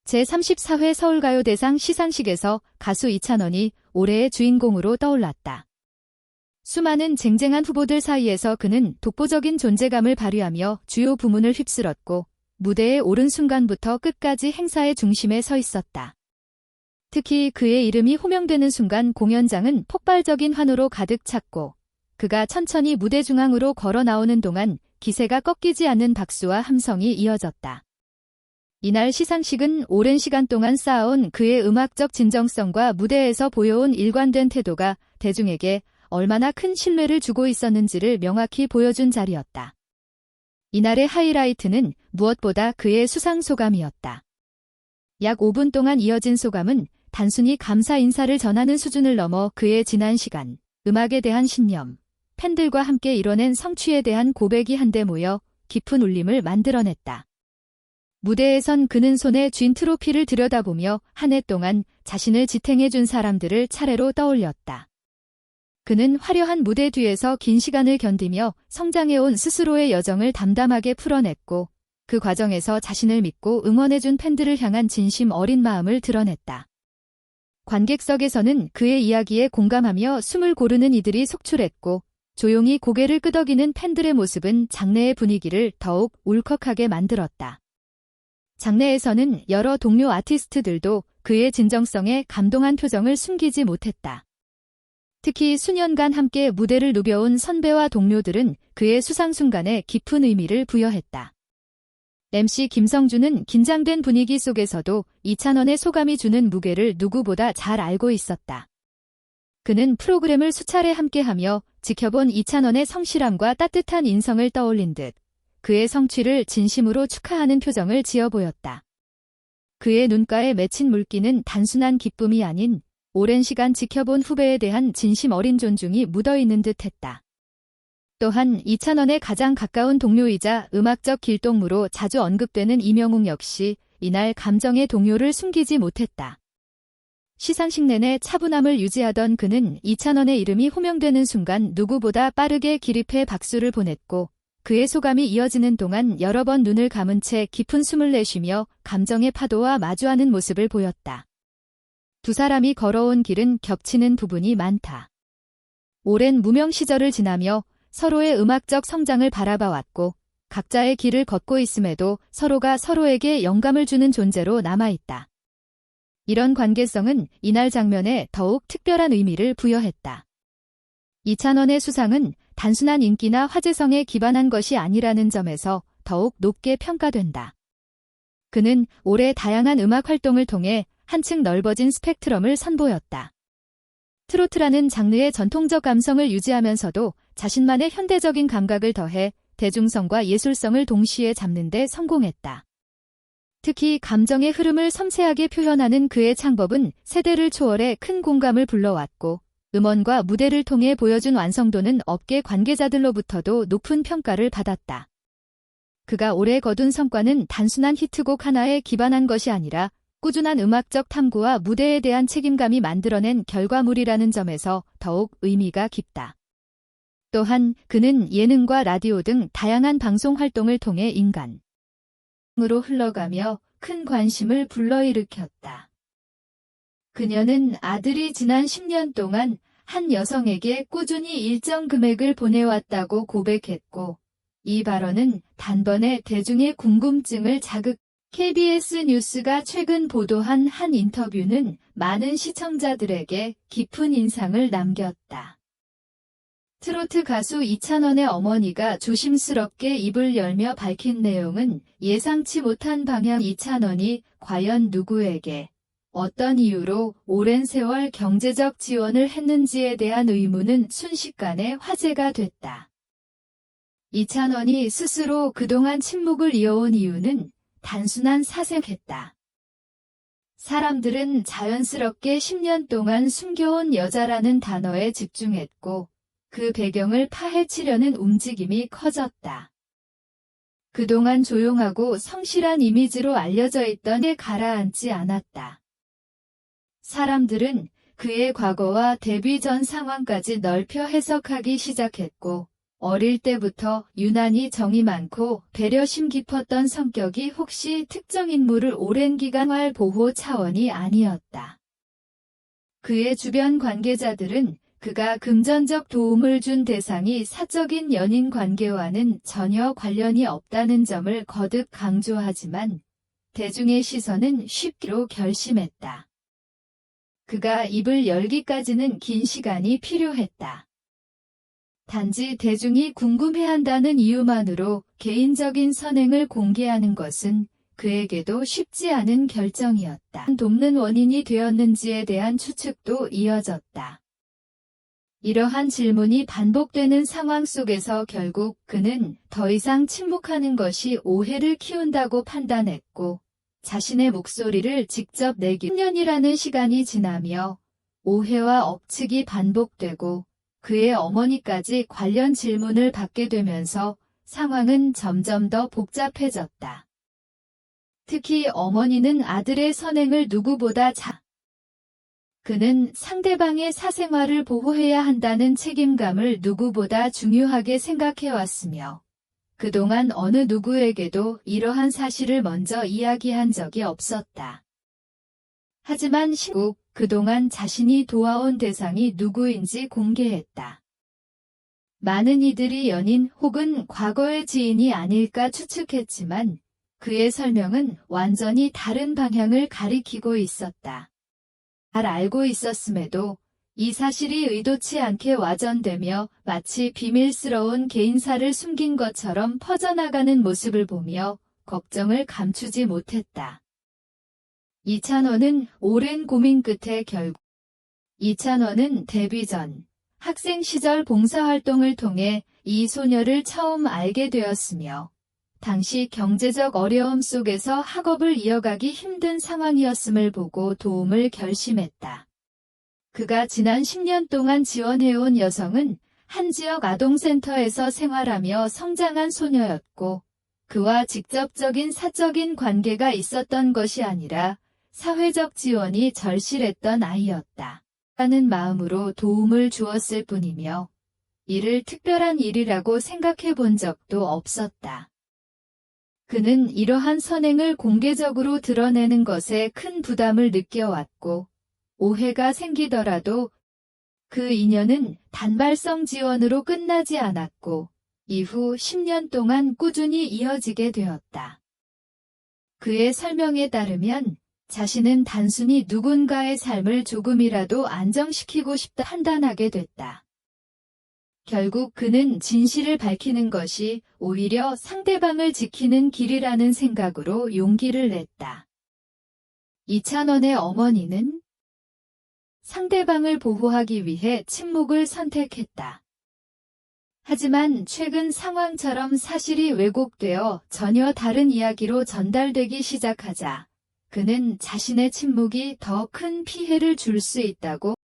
제34회 서울가요대상 시상식에서 가수 이찬원이 올해의 주인공으로 떠올랐다. 수많은 쟁쟁한 후보들 사이에서 그는 독보적인 존재감을 발휘하며 주요 부문을 휩쓸었고 무대에 오른 순간부터 끝까지 행사의 중심에 서 있었다. 특히 그의 이름이 호명되는 순간 공연장은 폭발적인 환호로 가득 찼고 그가 천천히 무대 중앙으로 걸어 나오는 동안 기세가 꺾이지 않는 박수와 함성이 이어졌다. 이날 시상식은 오랜 시간 동안 쌓아온 그의 음악적 진정성과 무대에서 보여온 일관된 태도가 대중에게 얼마나 큰 신뢰를 주고 있었는지를 명확히 보여준 자리였다. 이날의 하이라이트는 무엇보다 그의 수상 소감이었다. 약 5분 동안 이어진 소감은 단순히 감사 인사를 전하는 수준을 넘어 그의 지난 시간, 음악에 대한 신념, 팬들과 함께 이뤄낸 성취에 대한 고백이 한데 모여 깊은 울림을 만들어냈다. 무대에선 그는 손에 쥔 트로피를 들여다보며 한 해 동안 자신을 지탱해준 사람들을 차례로 떠올렸다. 그는 화려한 무대 뒤에서 긴 시간을 견디며 성장해온 스스로의 여정을 담담하게 풀어냈고 그 과정에서 자신을 믿고 응원해준 팬들을 향한 진심 어린 마음을 드러냈다. 관객석에서는 그의 이야기에 공감하며 숨을 고르는 이들이 속출했고 조용히 고개를 끄덕이는 팬들의 모습은 장내의 분위기를 더욱 울컥하게 만들었다. 장내에서는 여러 동료 아티스트들도 그의 진정성에 감동한 표정을 숨기지 못했다. 특히 수년간 함께 무대를 누벼온 선배와 동료들은 그의 수상 순간에 깊은 의미를 부여했다. MC 김성주는 긴장된 분위기 속에서도 이찬원의 소감이 주는 무게를 누구보다 잘 알고 있었다. 그는 프로그램을 수차례 함께하며 지켜본 이찬원의 성실함과 따뜻한 인성을 떠올린 듯 그의 성취를 진심으로 축하하는 표정을 지어 보였다. 그의 눈가에 맺힌 물기는 단순한 기쁨이 아닌 오랜 시간 지켜본 후배에 대한 진심 어린 존중이 묻어있는 듯했다. 또한 이찬원의 가장 가까운 동료이자 음악적 길동무로 자주 언급되는 이명웅 역시 이날 감정의 동요를 숨기지 못했다. 시상식 내내 차분함을 유지하던 그는 이찬원의 이름이 호명되는 순간 누구보다 빠르게 기립해 박수를 보냈고 그의 소감이 이어지는 동안 여러 번 눈을 감은 채 깊은 숨을 내쉬며 감정의 파도와 마주하는 모습을 보였다. 두 사람이 걸어온 길은 겹치는 부분이 많다. 오랜 무명 시절을 지나며 서로의 음악적 성장을 바라봐왔고 각자의 길을 걷고 있음에도 서로가 서로에게 영감을 주는 존재로 남아있다. 이런 관계성은 이날 장면에 더욱 특별한 의미를 부여했다. 이찬원의 수상은 단순한 인기나 화제성에 기반한 것이 아니라는 점에서 더욱 높게 평가된다. 그는 올해 다양한 음악 활동을 통해 한층 넓어진 스펙트럼을 선보였다. 트로트라는 장르의 전통적 감성을 유지하면서도 자신만의 현대적인 감각을 더해 대중성과 예술성을 동시에 잡는 데 성공했다. 특히 감정의 흐름을 섬세하게 표현하는 그의 창법은 세대를 초월해 큰 공감을 불러왔고 음원과 무대를 통해 보여준 완성도는 업계 관계자들로부터도 높은 평가를 받았다. 그가 올해 거둔 성과는 단순한 히트곡 하나에 기반한 것이 아니라 꾸준한 음악적 탐구와 무대에 대한 책임감이 만들어낸 결과물이라는 점에서 더욱 의미가 깊다. 또한 그는 예능과 라디오 등 다양한 방송 활동을 통해 인간으로 흘러가며 큰 관심을 불러일으켰다. 그녀는 아들이 지난 10년 동안 한 여성에게 꾸준히 일정 금액을 보내왔다고 고백했고 이 발언은 단번에 대중의 궁금증을 KBS 뉴스가 최근 보도한 한 인터뷰는 많은 시청자들에게 깊은 인상을 남겼다. 트로트 가수 이찬원의 어머니가 조심스럽게 입을 열며 밝힌 내용은 예상치 못한 방향. 이찬원이 과연 누구에게 어떤 이유로 오랜 세월 경제적 지원을 했는지에 대한 의문은 순식간에 화제가 됐다. 이찬원이 스스로 그동안 침묵을 이어온 이유는 단순한 사색했다. 사람들은 자연스럽게 10년 동안 숨겨온 여자라는 단어에 집중했고 그 배경을 파헤치려는 움직임이 커졌다. 그동안 조용하고 성실한 이미지로 알려져 있던 게 가라앉지 않았다. 사람들은 그의 과거와 데뷔 전 상황까지 넓혀 해석하기 시작했고 어릴 때부터 유난히 정이 많고 배려심 깊었던 성격이 혹시 특정 인물을 오랜 기간 보호 차원이 아니었다. 그의 주변 관계자들은 그가 금전적 도움을 준 대상이 사적인 연인 관계와는 전혀 관련이 없다는 점을 거듭 강조하지만 대중의 시선은 쉽기로 결심했다. 그가 입을 열기까지는 긴 시간이 필요했다. 단지 대중이 궁금해한다는 이유만으로 개인적인 선행을 공개하는 것은 그에게도 쉽지 않은 결정이었다. 돕는 원인이 되었는지에 대한 추측도 이어졌다. 이러한 질문이 반복되는 상황 속에서 결국 그는 더 이상 침묵하는 것이 오해를 키운다고 판단했고 자신의 목소리를 직접 내기 10년이라는 시간이 지나며 오해와 억측이 반복되고 그의 어머니까지 관련 질문을 받게 되면서 상황은 점점 더 복잡해졌다. 특히 어머니는 아들의 선행을 누구보다 그는 상대방의 사생활을 보호해야 한다는 책임감을 누구보다 중요하게 생각해왔으며 그동안 어느 누구에게도 이러한 사실을 먼저 이야기한 적이 없었다. 하지만 신국 그동안 자신이 도와온 대상이 누구인지 공개했다. 많은 이들이 연인 혹은 과거의 지인이 아닐까 추측했지만 그의 설명은 완전히 다른 방향을 가리키고 있었다. 잘 알고 있었음에도 이 사실이 의도치 않게 와전되며 마치 비밀스러운 개인사를 숨긴 것처럼 퍼져나가는 모습을 보며 걱정을 감추지 못했다. 이찬원은 오랜 고민 끝에 결국 이찬원은 데뷔 전 학생 시절 봉사활동을 통해 이 소녀를 처음 알게 되었으며 당시 경제적 어려움 속에서 학업을 이어가기 힘든 상황이었음을 보고 도움을 결심했다. 그가 지난 10년 동안 지원해온 여성은 한 지역 아동센터에서 생활하며 성장한 소녀였고 그와 직접적인 사적인 관계가 있었던 것이 아니라 사회적 지원이 절실했던 아이였다. 라는 마음으로 도움을 주었을 뿐이며 이를 특별한 일이라고 생각해 본 적도 없었다. 그는 이러한 선행을 공개적으로 드러내는 것에 큰 부담을 느껴왔고 오해가 생기더라도 그 인연은 단발성 지원으로 끝나지 않았고 이후 10년 동안 꾸준히 이어지게 되었다. 그의 설명에 따르면 자신은 단순히 누군가의 삶을 조금이라도 안정시키고 싶다 판단하게 됐다. 결국 그는 진실을 밝히는 것이 오히려 상대방을 지키는 길이라는 생각으로 용기를 냈다. 이찬원의 어머니는 상대방을 보호하기 위해 침묵을 선택했다. 하지만 최근 상황처럼 사실이 왜곡되어 전혀 다른 이야기로 전달되기 시작하자 그는 자신의 침묵이 더 큰 피해를 줄 수 있다고